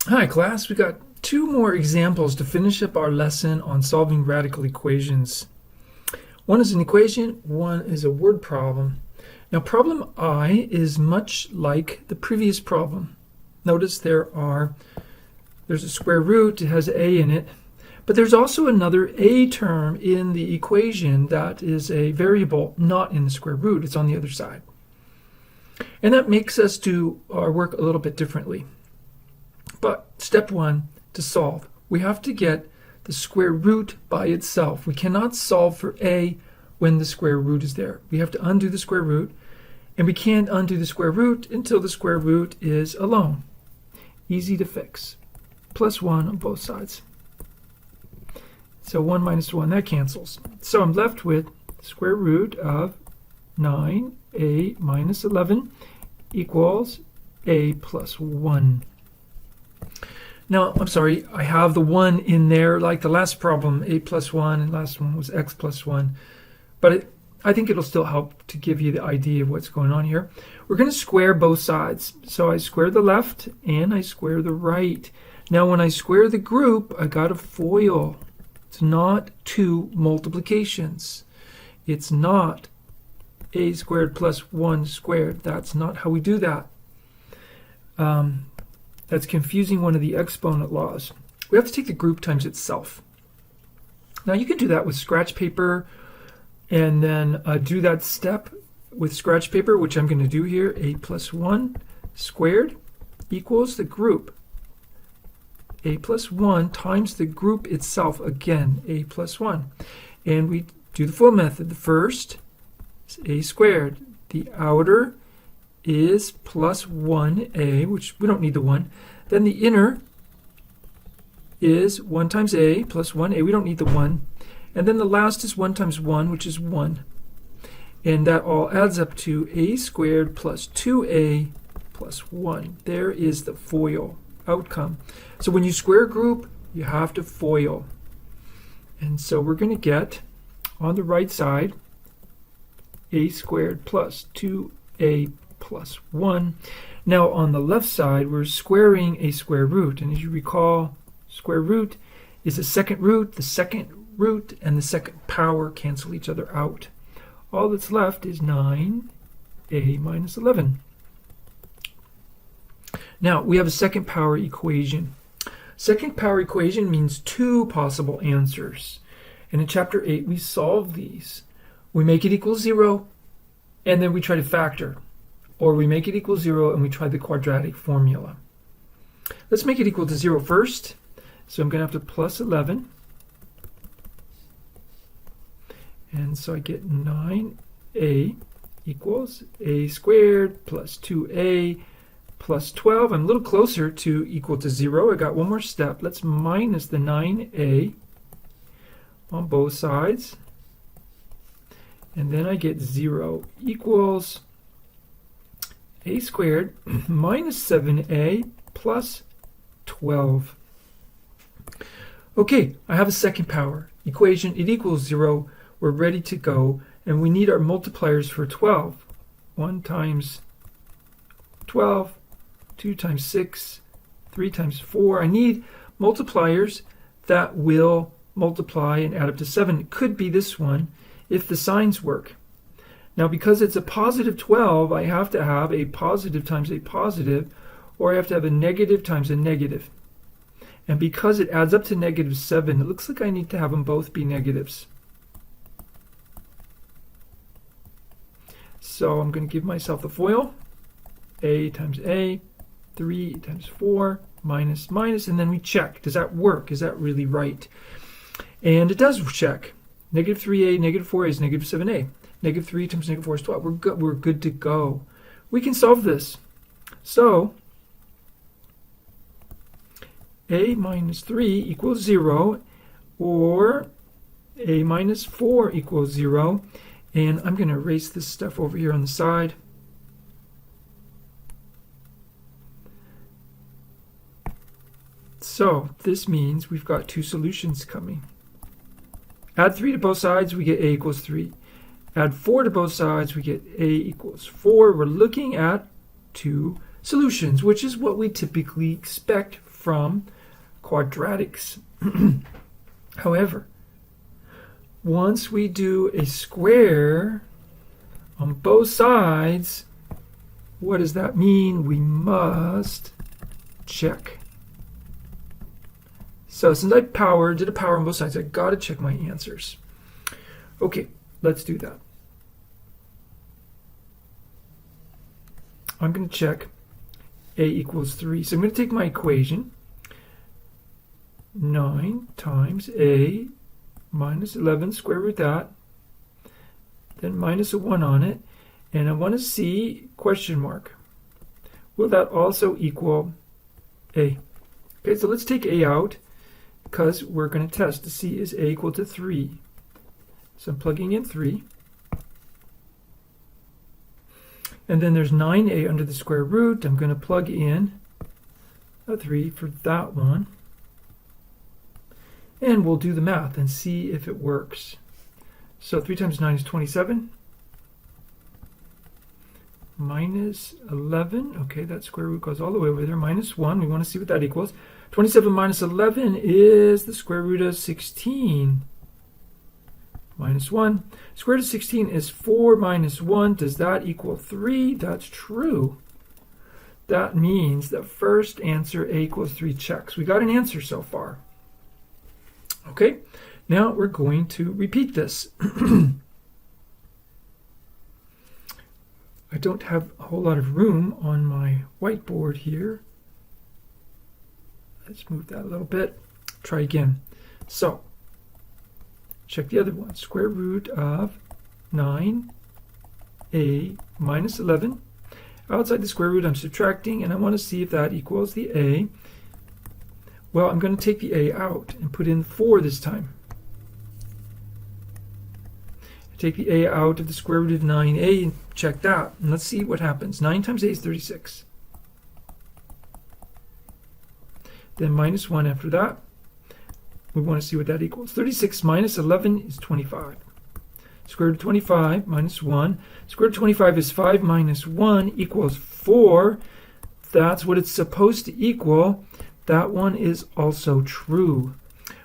Hi class, we got two more examples to finish up our lesson on solving radical equations. One is an equation, one is a word problem. Now problem I is much like the previous problem. Notice there's a square root, it has a in it, but there's also another a term in the equation that is a variable not in the square root, it's on the other side. And that makes us do our work a little bit differently. But step one, to solve, we have to get the square root by itself. We cannot solve for a when the square root is there. We have to undo the square root, and we can't undo the square root until the square root is alone. Easy to fix. Plus 1 on both sides. So 1 minus 1, that cancels. So I'm left with square root of 9a minus 11 equals a plus 1. Now, I'm sorry, I have the 1 in there like the last problem, a plus 1, and last one was x plus 1. But I think it'll still help to give you the idea of what's going on here. We're going to square both sides. So I square the left and I square the right. Now, when I square the group, I got a FOIL. It's not two multiplications. It's not a squared plus 1 squared. That's not how we do that. That's confusing one of the exponent laws. We have to take the group times itself. Now you can do that with scratch paper and then do that step with scratch paper, which I'm going to do here. A plus 1 squared equals the group. A plus 1 times the group itself. Again, a plus 1. And we do the full method. The first is a squared. The outer is plus 1a, which we don't need the 1. Then the inner is 1 times a plus 1a. We don't need the 1. And then the last is 1 times 1, which is 1. And that all adds up to a squared plus 2a plus 1. There is the FOIL outcome. So when you square a group, you have to FOIL. And so we're going to get, on the right side, a squared plus 2a plus 1. Now on the left side, we're squaring a square root. And as you recall, square root is the second root. The second root and the second power cancel each other out. All that's left is 9a minus 11. Now we have a second power equation. Second power equation means two possible answers. And in chapter 8, we solve these. We make it equal 0, and then we try to factor. Or we make it equal 0 and we try the quadratic formula. Let's make it equal to 0 first. So I'm going to have to plus 11. And so I get 9a equals a squared plus 2a plus 12. I'm a little closer to equal to 0. I got one more step. Let's minus the 9a on both sides. And then I get 0 equals a squared minus 7a plus 12. Okay, I have a second power equation. It equals 0. We're ready to go. And we need our multipliers for 12. 1 times 12, 2 times 6, 3 times 4. I need multipliers that will multiply and add up to 7. It could be this one if the signs work. Now, because it's a positive 12, I have to have a positive times a positive, or I have to have a negative times a negative. And because it adds up to negative 7, it looks like I need to have them both be negatives. So I'm going to give myself the FOIL. A times a, 3 times 4, minus, minus, and then we check. Does that work? Is that really right? And it does check. Negative 3a, negative 4a is negative 7a. Negative 3 times negative 4 is 12. We're good to go. We can solve this. So, a minus 3 equals 0, or a minus 4 equals 0. And I'm going to erase this stuff over here on the side. So, this means we've got two solutions coming. Add 3 to both sides, we get a equals 3. Add 4 to both sides, we get a equals 4. We're looking at two solutions, which is what we typically expect from quadratics. However, once we do a square on both sides, what does that mean? We must check. So since I did a power on both sides, I got to check my answers. Okay, let's do that. I'm going to check a equals 3. So I'm going to take my equation, 9 times a minus 11, square root that, then minus a 1 on it, and I want to see question mark. Will that also equal a? Okay, so let's take a out, because we're going to test to see is a equal to 3. So I'm plugging in 3. And then there's 9a under the square root. I'm going to plug in a 3 for that one. And we'll do the math and see if it works. So 3 times 9 is 27. Minus 11. Okay, that square root goes all the way over there. Minus 1. We want to see what that equals. 27 minus 11 is the square root of 16. Minus 1. Square root of 16 is 4 minus 1. Does that equal 3? That's true. That means the first answer, a equals 3, checks. We got an answer so far. Okay, now we're going to repeat this. I don't have a whole lot of room on my whiteboard here. Let's move that a little bit. Try again. So, check the other one. Square root of 9a minus 11. Outside the square root, I'm subtracting, and I want to see if that equals the a. Well, I'm going to take the a out and put in 4 this time. Take the a out of the square root of 9a and check that. And let's see what happens. 9 times a is 36. Then minus 1 after that. We want to see what that equals. 36 minus 11 is 25. Square root of 25 minus 1. Square root of 25 is 5 minus 1 equals 4. That's what it's supposed to equal. That one is also true,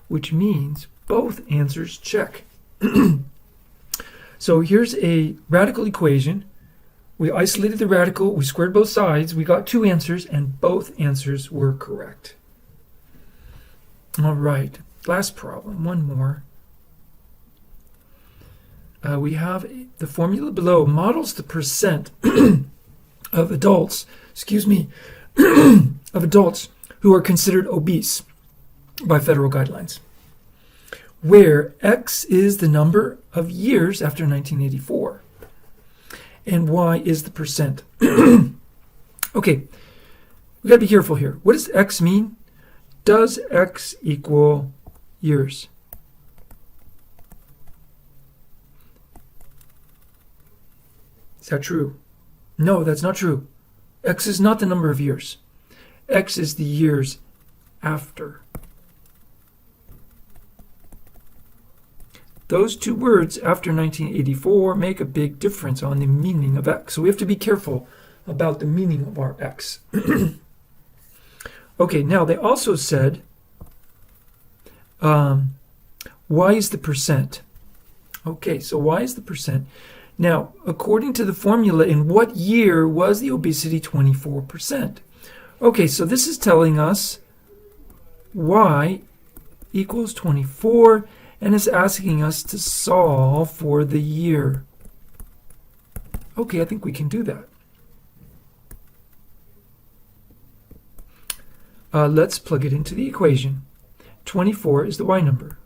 which means both answers check. So here's a radical equation. We isolated the radical, we squared both sides, we got 2 answers, and both answers were correct. All right, last problem, one more. We have the formula below models the percent of adults, of adults who are considered obese by federal guidelines, where X is the number of years after 1984, and Y is the percent. Okay, we got to be careful here. What does X mean? Does X equal years? Is that true? No, that's not true. X is not the number of years. X is the years after. Those two words, after 1984, make a big difference on the meaning of X. So we have to be careful about the meaning of our X. Okay, now they also said, Y is the percent. Okay, so Y is the percent. Now, according to the formula, in what year was the obesity 24%? Okay, so this is telling us Y equals 24, and is asking us to solve for the year. Okay, I think we can do that. Let's plug it into the equation. 24 is the Y number.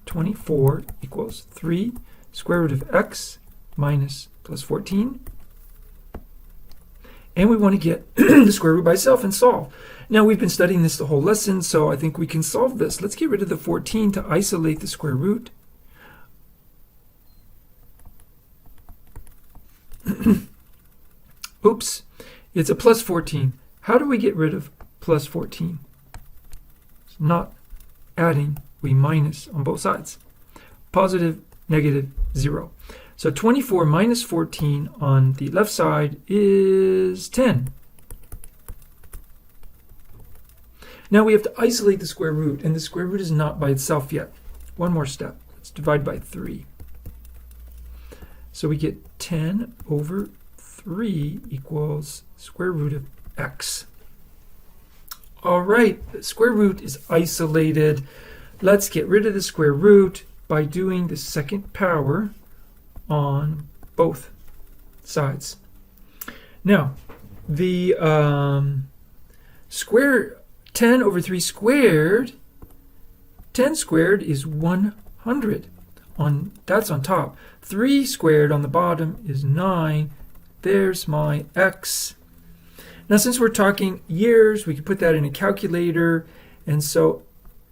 24 equals 3 square root of X minus plus 14. And we want to get the square root by itself and solve. Now, we've been studying this the whole lesson, so I think we can solve this. Let's get rid of the 14 to isolate the square root. Oops, it's a plus 14. How do we get rid of plus 14? It's not adding, we minus on both sides. Positive, negative, 0. So 24 minus 14 on the left side is 10. Now we have to isolate the square root, and the square root is not by itself yet. One more step. Let's divide by 3. So we get 10 over 3 equals square root of x. All right, the square root is isolated. Let's get rid of the square root by doing the second power on both sides. Now, the square 10 over 3 squared, 10 squared is 100. That's on top. 3 squared on the bottom is 9. There's my x. Now, since we're talking years, we can put that in a calculator. And so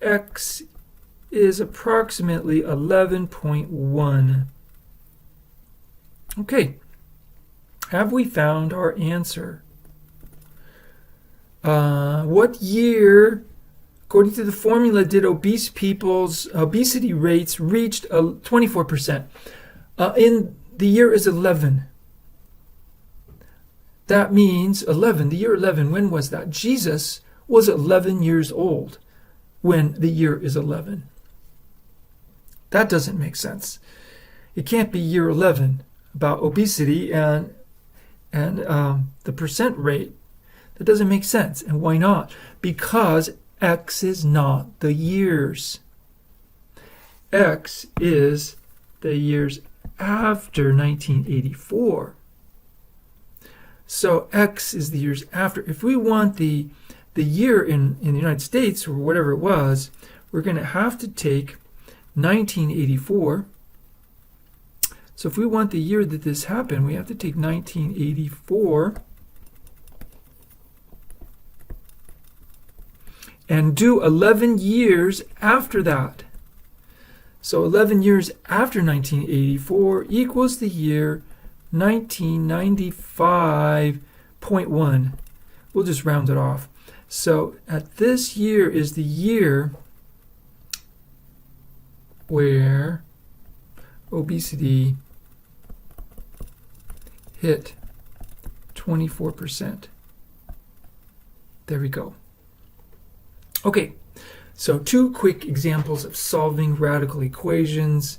x is approximately 11.1. Okay. Have we found our answer? What year, according to the formula, did obese people's obesity rates reached 24%? In the year is 11. That means 11, the year 11, when was that? Jesus was 11 years old when the year is 11. That doesn't make sense. It can't be year 11 about obesity and the percent rate. That doesn't make sense. And why not? Because X is not the years. X is the years after 1984. So X is the years after. If we want the year in the United States, or whatever it was, we're going to have to take 1984. So if we want the year that this happened, we have to take 1984 and do 11 years after that. So 11 years after 1984 equals the year 1995.1. We'll just round it off. So at this year is the year where obesity hit 24%. There we go. Okay, so 2 quick examples of solving radical equations.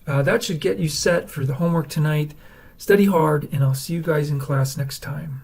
That should get you set for the homework tonight. Study hard, and I'll see you guys in class next time.